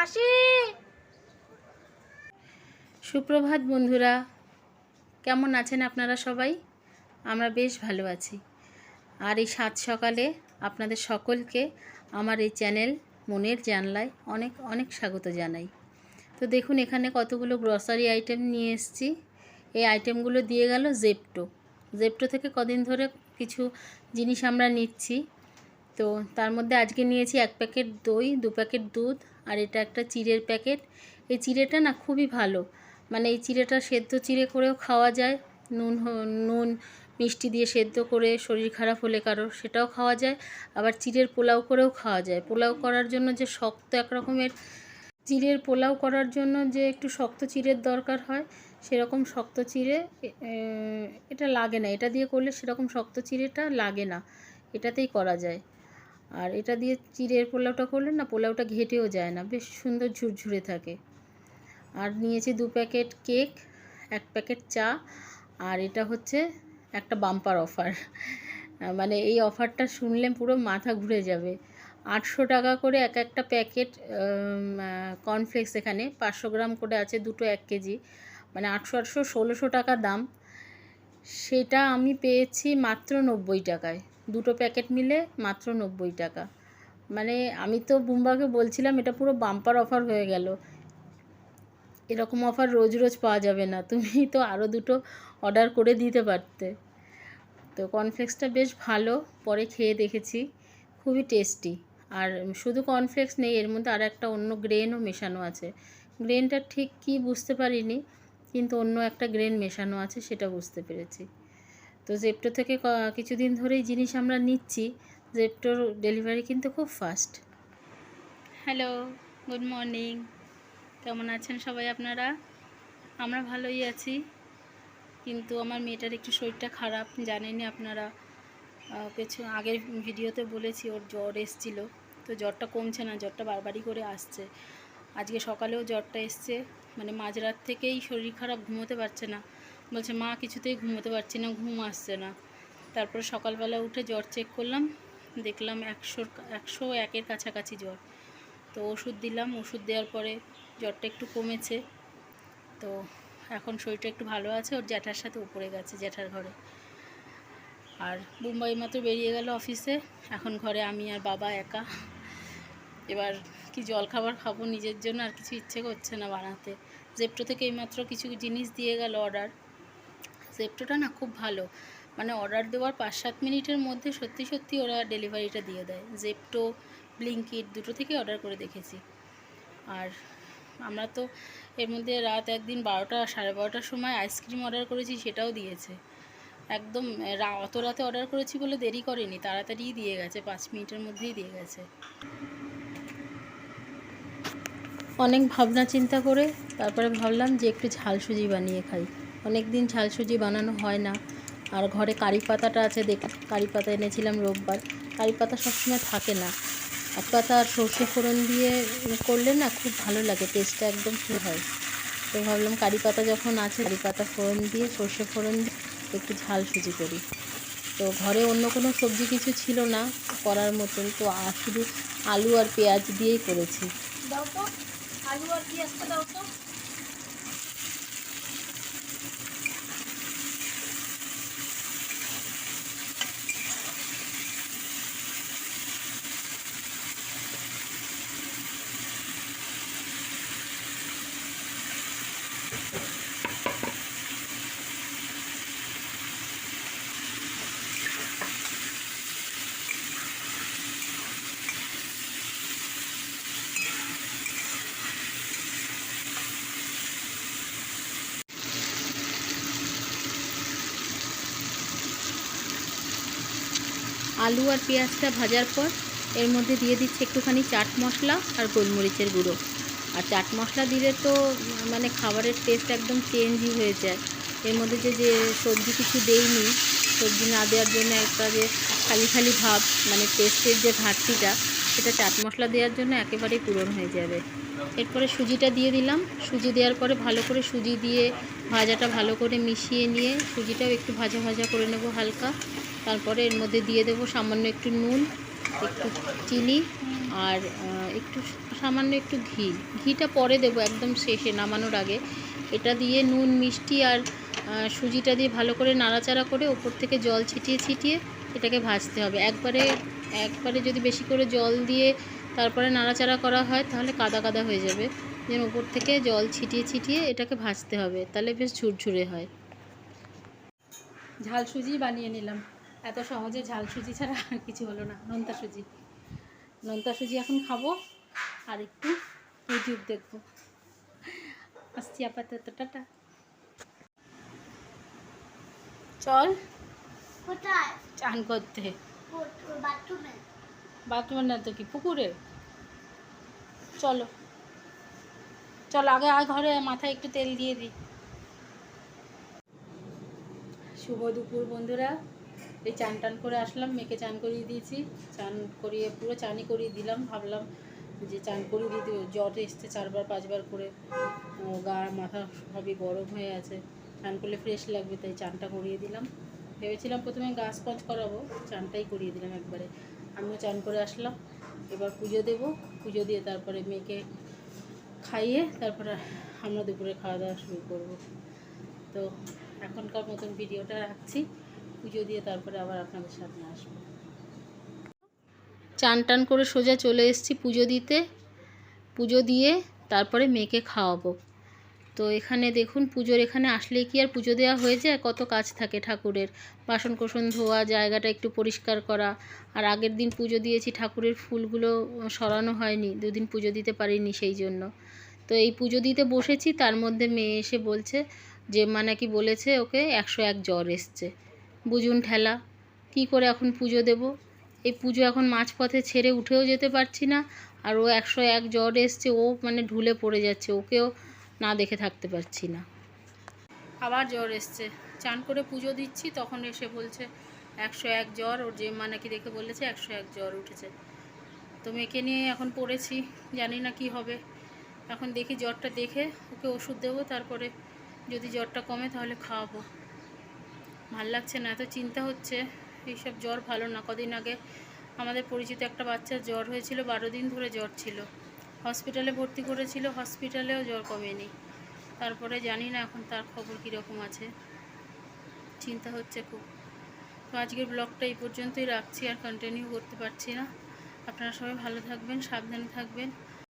আসি। সুপ্রভাত বন্ধুরা, কেমন আছেন আপনারা সবাই? আমরা বেশ ভালো আছি। আর এই সাত সকালে আপনাদের সকলকে আমার এই চ্যানেল মনের জানলায় অনেক অনেক স্বাগত জানাই। তো দেখুন এখানে কতগুলো গ্রসারি আইটেম নিয়ে এসেছি। এই আইটেমগুলো দিয়ে গেল জেপ্টো থেকে কদিন ধরে কিছু জিনিস আমরা নিচ্ছি। তো তার মধ্যে আজকে নিয়েছি 1 প্যাকেট দই, 2 প্যাকেট দুধ, আর এটা একটা চিড়ের প্যাকেট। এই চিড়েটা না খুবই ভালো, মানে এই চিড়েটা সেদ্ধ চিড়ে করেও খাওয়া যায়, নুন মিষ্টি দিয়ে সেদ্ধ করে শরীর খারাপ হলে কারোর সেটাও খাওয়া যায়, আবার চিড়ের পোলাও করেও খাওয়া যায়। পোলাও করার জন্য যে শক্ত এক রকমের চিড়ের পোলাও করার জন্য যে একটু শক্ত চিড়ের দরকার হয়, সেরকম শক্ত চিড়ে এটা লাগে না। এটা দিয়ে করলে সেরকম শক্ত চিড়েটা লাগে না, এটাতেই করা যায়। আর এটা দিয়ে চিড়ের পোলাওটা করলে না, পোলাওটা ঘেটেও যায় না, বেশ সুন্দর ঝুরঝুরে থাকে। আর নিয়েছি 2 প্যাকেট কেক, 1 প্যাকেট চা, আর এটা হচ্ছে একটা বাম্পার অফার। মানে এই অফারটা শুনলে পুরো মাথা ঘুরে যাবে। 800 টাকা করে একটা প্যাকেট কর্নফ্লেক্স, এখানে 500 গ্রাম করে আছে, দুটো 1 কেজি, মানে 800 1600 টাকা দাম। সেটা আমি পেয়েছি মাত্র 90 টাকায়, দুটো প্যাকেট মিলে মাত্র 90 টাকা। মানে আমি তো বুম্বাকে বলছিলাম এটা পুরো বাম্পার অফার হয়ে গেল, এরকম অফার রোজ রোজ পাওয়া যাবে না, তুমি তো আরও দুটো অর্ডার করে দিতে পারতে। তো কর্নফ্লেক্সটা বেশ ভালো, পরে খেয়ে দেখেছি, খুবই টেস্টি। আর শুধু কর্নফ্লেক্স নেই, এর মধ্যে আর একটা অন্য গ্রেনও মেশানো আছে। গ্রেনটা ঠিক কি বুঝতে পারিনি, কিন্তু অন্য একটা গ্রেন মেশানো আছে সেটা বুঝতে পেরেছি। তো জেপ্টো থেকে কিছুদিন ধরেই জিনিস আমরা নিচ্ছি। জেপ্টোর ডেলিভারি কিন্তু খুব ফাস্ট। হ্যালো, গুড মর্নিং, কেমন আছেন সবাই আপনারা? আমরা ভালোই আছি, কিন্তু আমার মেয়েটার একটু শরীরটা খারাপ, জানেনই আপনারা, কিছু আগের ভিডিওতে বলেছি ওর জ্বর এসেছিলো। তো জ্বরটা কমছে না, জ্বরটা বারবারই করে আসছে। আজকে সকালেও জ্বরটা এসছে, মানে মাঝরাত থেকেই শরীর খারাপ, ঘুমোতে পারছে না, বলছে মা কিছুতেই ঘুমোতে পারছি না, ঘুম আসছে না। তারপরে সকালবেলা উঠে জ্বর চেক করলাম, দেখলাম 101-এর কাছাকাছি জ্বর। তো ওষুধ দিলাম, ওষুধ দেওয়ার পরে জ্বরটা একটু কমেছে। তো এখন শরীরটা একটু ভালো আছে। ওর জ্যাঠার সাথে উপরে গেছে, জ্যাঠার ঘরে। আর মুম্বাই মাত্র বেরিয়ে গেল অফিসে, এখন ঘরে আমি আর বাবা একা। এবার কি জলখাবার খাবো নিজের জন্য, আর কিছু ইচ্ছে করছে না বানাতে। জেপ্টো থেকে এইমাত্র কিছু জিনিস দিয়ে গেল অর্ডার। জেপ্টোটা না খুব ভালো, মানে অর্ডার দেওয়ার 5-7 মিনিটের মধ্যে সত্যি সত্যি ওরা ডেলিভারিটা দিয়ে দেয়। জেপ্টো, ব্লিঙ্কিট দুটো থেকে অর্ডার করে দেখেছি। আর আমরা তো এর মধ্যে রাত একদিন 12টা 12:30টার সময় আইসক্রিম অর্ডার করেছি, সেটাও দিয়েছে। একদম অত রাতে অর্ডার করেছি বলে দেরি করেনি, তাড়াতাড়িই দিয়ে গেছে, 5 মিনিটের মধ্যেই দিয়ে গেছে। অনেক ভাবনা চিন্তা করে তারপরে ভাবলাম যে একটু ঝাল সুজি বানিয়ে খাই। অনেক দিন ঝাল সুজি বানানো হয় না। আর ঘরে কারি পাতাটা আছে, কারি পাতা এনেছিলাম রোববার। কারি পাতা সবসময় থাকে না, এক পাতা আর সর্ষে ফোড়ন দিয়ে করলে না খুব ভালো লাগে, টেস্টটা একদম ঠিক হয়। তো ভাবলাম কারি পাতা যখন আছে, কারি পাতা ফোড়ন দিয়ে, সর্ষে ফোড়ন দিয়ে একটু ঝাল সুজি করি। তো ঘরে অন্য কোনো সবজি কিছু ছিল না করার মতন, তো শুধু আলু আর পেঁয়াজ দিয়েই করেছি। দাও তো, আলু আর পেঁয়াজটা দাও তো। আলু আর পেঁয়াজটা ভাজার পর এর মধ্যে দিয়ে দিচ্ছি একটুখানি চাট মশলা আর গোলমরিচের গুঁড়ো। আর চাট মশলা দিলে তো মানে খাবারের টেস্ট একদম চেঞ্জই হয়ে যায়। এর মধ্যে যে সবজি কিছু দেইনি, সবজি না দেওয়ার জন্য একটা যে খালি খালি ভাব, মানে টেস্টের যে ঘাটতিটা, সেটা চাট মশলা দেওয়ার জন্য একেবারেই পূরণ হয়ে যাবে। এরপরে সুজিটা দিয়ে দিলাম। সুজি দেওয়ার পরে ভালো করে সুজি দিয়ে ভাজাটা ভালো করে মিশিয়ে নিয়ে, সুজিটাও একটু ভাজা ভাজা করে নেব হালকা। তারপরে এর মধ্যে দিয়ে দেবো সামান্য একটু নুন, একটু চিনি আর একটু সামান্য একটু ঘিটা পরে দেবো একদম শেষে নামানোর আগে। এটা দিয়ে নুন মিষ্টি আর সুজিটা দিয়ে ভালো করে নাড়াচাড়া করে ওপর থেকে জল ছিটিয়ে ছিটিয়ে এটাকে ভাজতে হবে। একবারে যদি বেশি করে জল দিয়ে তারপরে নাড়াচাড়া করা হয় তাহলে কাদা কাদা হয়ে যাবে। যেন ওপর থেকে জল ছিটিয়ে ছিটিয়ে এটাকে ভাজতে হবে, তাহলে বেশ ঝুরঝুরে হয়। ঝাল সুজি বানিয়ে নিলাম, এত সহজে ঝাল সুজি ছাড়া আর কিছু হলো না। নোনতা সুজি এখন খাবো আর একটু ইউটিউব দেখবো। আসছি আপাতত, টাটা। চল কোথায়? চান করতে। বাথরুমে। বাথরুমে না তো কি পুকুরে? চলো চলো আগে ঘরে মাথায় একটু তেল দিয়ে দিই। শুভ দুপুর বন্ধুরা, এই চান টান করে আসলাম, মেয়েকে চান করিয়ে দিয়েছি। চান করিয়ে পুরো চানই করিয়ে দিলাম। ভাবলাম যে চান করিয়ে দিতে, জ্বর এসছে 4বার 5বার করে, গা মাথা সবই গরম হয়ে আছে, চান করলে ফ্রেশ লাগবে, তাই চানটা করিয়ে দিলাম। ভেবেছিলাম প্রথমে গা স্পঞ্জ করাবো, চানটাই করিয়ে দিলাম একবারে। আমিও চান করে আসলাম, এবার পুজো দেব। পুজো দিয়ে তারপরে মেয়েকে খাইয়ে তারপরে আমরা দুপুরে খাওয়া দাওয়া শুরু করব। তো এখনকার মতন ভিডিওটা রাখছি, পুজো দিয়ে তারপরে আবার আপনাদের সামনে আসবো। চান টান করে সোজা চলে এসেছি পুজো দিতে। পুজো দিয়ে তারপরে মেয়েকে খাওয়াবো। তো এখানে দেখুন, পুজোর এখানে আসলেই কি আর পুজো দেওয়া হয়ে যায়? কত কাজ থাকে ঠাকুরের, বাসন কোসন ধোয়া, জায়গাটা একটু পরিষ্কার করা। আর আগের দিন পুজো দিয়েছি, ঠাকুরের ফুলগুলো সরানো হয়নি, 2 দিন পুজো দিতে পারিনি সেই জন্য। তো এই পুজো দিতে বসেছি, তার মধ্যে মেয়ে এসে বলছে যে মা নাকি বলেছে ওকে 101 জ্বর এসছে। বুঝুন ঠেলা, কি করে এখন পুজো দেব? এই পুজো এখন মাঝপথে ছেড়ে উঠেও যেতে পারছি না। আর ও 101 জ্বর এসছে, ও মানে ঢুলে পড়ে যাচ্ছে, ওকেও না দেখে থাকতে পারছি না। আবার জ্বর এসছে, চান করে পুজো দিচ্ছি তখন এসে বলছে 101 জ্বর। ওর যে মা নাকি দেখে বলেছে 101 জ্বর উঠেছে। তো মেয়েকে নিয়ে এখন পড়েছি, জানি না কি হবে। এখন দেখি জ্বরটা দেখে ওকে ওষুধ দেবো, তারপরে যদি জ্বরটা কমে তাহলে খাওয়াবো। ভাল লাগছে না, এত চিন্তা হচ্ছে। এইসব জ্বর ভালো না। কদিন আগে আমাদের পরিচিত একটা বাচ্চার জ্বর হয়েছিল, 12 দিন ধরে জ্বর ছিল, হসপিটালে ভর্তি করেছিল, হসপিটালেও জ্বর কমেনি। তারপরে জানি না এখন তার খবর কীরকম আছে, চিন্তা হচ্ছে খুব। তো আজকের ব্লগটা এই পর্যন্তই রাখছি, আর কন্টিনিউ করতে পারছি না। আপনারা সবাই ভালো থাকবেন, সাবধানে থাকবেন।